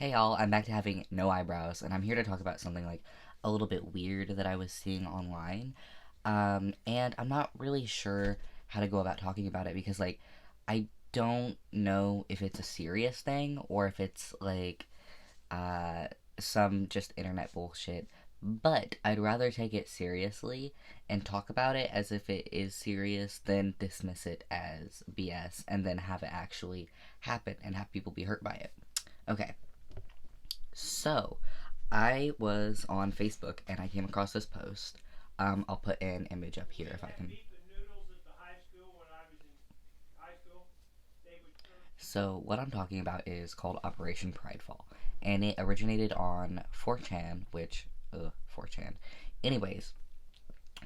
Hey y'all, I'm back to having no eyebrows, and I'm here to talk about something like a little bit weird that I was seeing online. And I'm not really sure how to go about talking about it because, I don't know if it's a serious thing or if it's uh, some just internet bullshit. But I'd rather take it seriously and talk about it as if it is serious than dismiss it as BS and then have it actually happen and have people be hurt by it. Okay, so, I was on Facebook and I came across this post. I'll put an image up here if I can. So, what I'm talking about is called Operation Pridefall, and it originated on 4chan, which, 4chan. Anyways,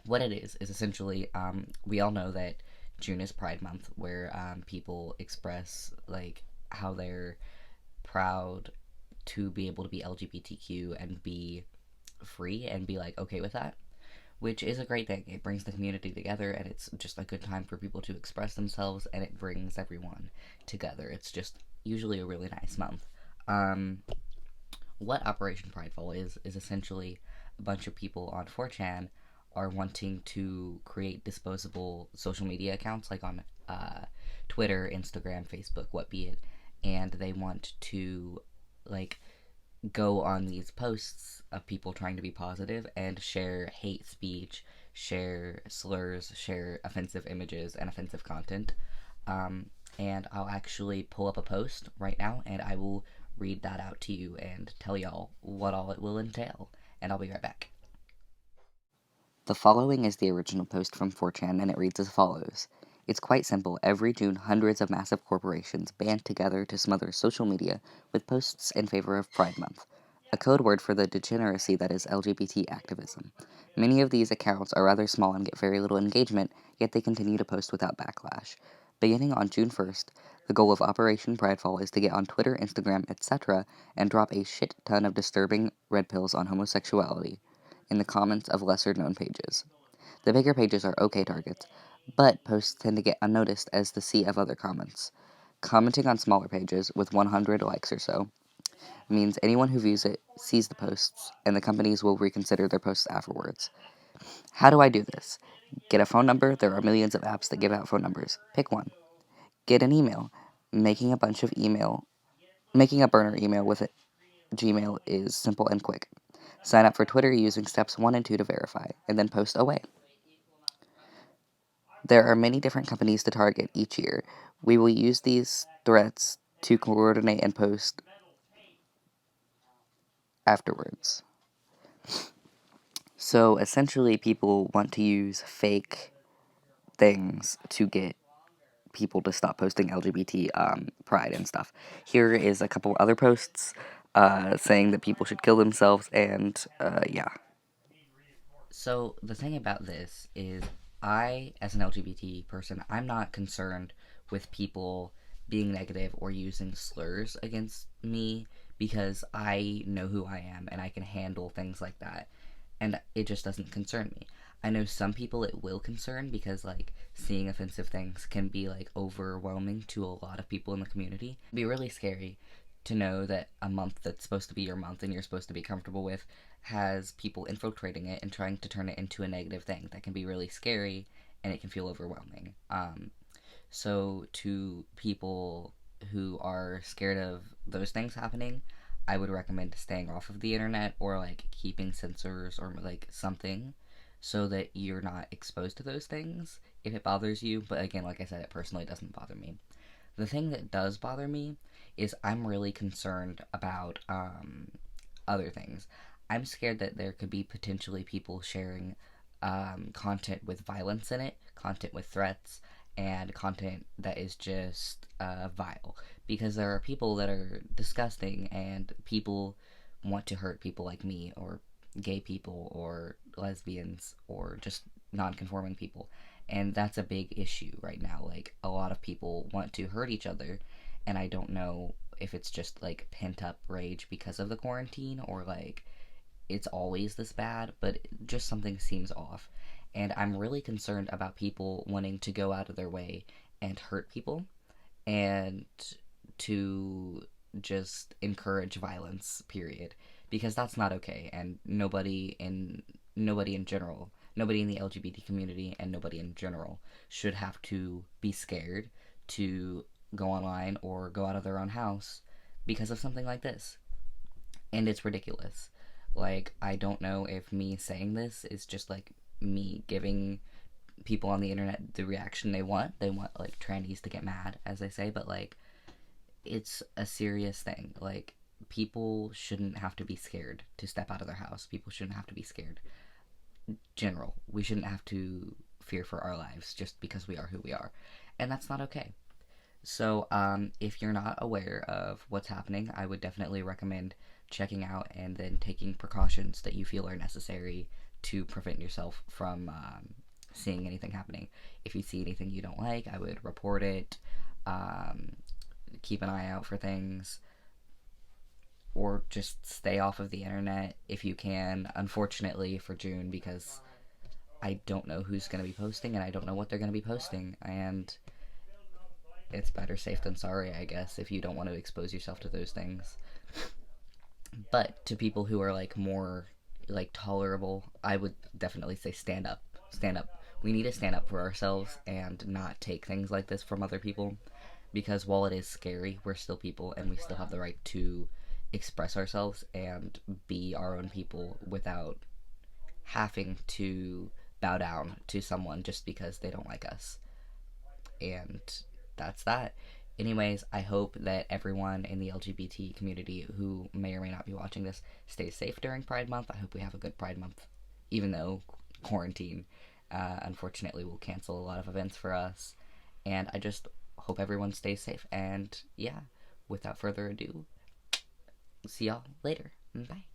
what it is essentially, we all know that June is Pride Month, where people express how they're proud to be able to be LGBTQ and be free and be okay with that, which is a great thing. It brings the community together and it's just a good time for people to express themselves and it brings everyone together. It's just usually a really nice month. Um, what Operation Prideful is essentially a bunch of people on 4chan are wanting to create disposable social media accounts like on Twitter, Instagram, Facebook, what be it, and they want to like go on these posts of people trying to be positive and share hate speech, share slurs, share offensive images and offensive content. Um, and I'll actually pull up a post right now and I will read that out to you and tell y'all what all it will entail. And I'll be right back. The following is the original post from 4chan, and it reads as follows. It's quite simple. Every June, hundreds of massive corporations band together to smother social media with posts in favor of Pride Month, a code word for the degeneracy that is LGBT activism. Many of these accounts are rather small and get very little engagement, yet they continue to post without backlash. Beginning on June 1st, the goal of Operation Pridefall is to get on Twitter, Instagram, etc., and drop a shit ton of disturbing red pills on homosexuality in the comments of lesser known pages. The bigger pages are okay targets, but posts tend to get unnoticed as the sea of other comments. Commenting on smaller pages with 100 likes or so means anyone who views it sees the posts, and the companies will reconsider their posts afterwards. How do I do this? Get a phone number. There are millions of apps that give out phone numbers. Pick one. Get an email. Making a bunch of email, making a burner email with it, Gmail is simple and quick. Sign up for Twitter using steps 1 and 2 to verify, and then post away. There are many different companies to target each year. We will use these threats to coordinate and post afterwards. So essentially, people want to use fake things to get people to stop posting LGBT pride and stuff. Here is a couple other posts saying that people should kill themselves, and yeah. So the thing about this is, I, as an LGBT person, I'm not concerned with people being negative or using slurs against me because I know who I am and I can handle things like that. And it just doesn't concern me. I know some people it will concern because seeing offensive things can be overwhelming to a lot of people in the community. It'd be really scary to know that a month that's supposed to be your month and you're supposed to be comfortable with has people infiltrating it and trying to turn it into a negative thing. That can be really scary and it can feel overwhelming. So to people who are scared of those things happening, I would recommend staying off of the internet or keeping sensors or something so that you're not exposed to those things if it bothers you. But again, like I said, it personally doesn't bother me. The thing that does bother me is I'm really concerned about other things. I'm scared that there could be potentially people sharing content with violence in it, content with threats, and content that is just vile. Because there are people that are disgusting, and people want to hurt people like me, or gay people, or lesbians, or just non conforming people. And that's a big issue right now. A lot of people want to hurt each other, and I don't know if it's just pent up rage because of the quarantine or it's always this bad, but just something seems off. And I'm really concerned about people wanting to go out of their way and hurt people and to just encourage violence, period, because that's not okay. And nobody in general, nobody in the LGBT community and nobody in general should have to be scared to go online or go out of their own house because of something like this. And it's ridiculous. Like, I don't know if me saying this is just like me giving people on the internet the reaction they want. They want like trannies to get mad, as they say, but like it's a serious thing. Like, people shouldn't have to be scared to step out of their house. People shouldn't have to be scared. General, we shouldn't have to fear for our lives just because we are who we are, and that's not okay. So, if you're not aware of what's happening, I would definitely recommend checking out and then taking precautions that you feel are necessary to prevent yourself from seeing anything happening. If you see anything you don't like, I would report it. Um, Keep an eye out for things, or just stay off of the internet if you can. Unfortunately for June, because I don't know who's going to be posting and I don't know what they're going to be posting, and it's better safe than sorry, I guess, if you don't want to expose yourself to those things. But to people who are like more like tolerable, I would definitely say stand up. Stand up. We need to stand up for ourselves and not take things like this from other people, because while it is scary, we're still people and we still have the right to express ourselves and be our own people without having to bow down to someone just because they don't like us. And that's that. Anyways, I hope that everyone in the LGBT community who may or may not be watching this stays safe during Pride Month. I hope we have a good Pride Month, even though quarantine, unfortunately, will cancel a lot of events for us. And I just hope everyone stays safe. And yeah, without further ado, see y'all later. Bye.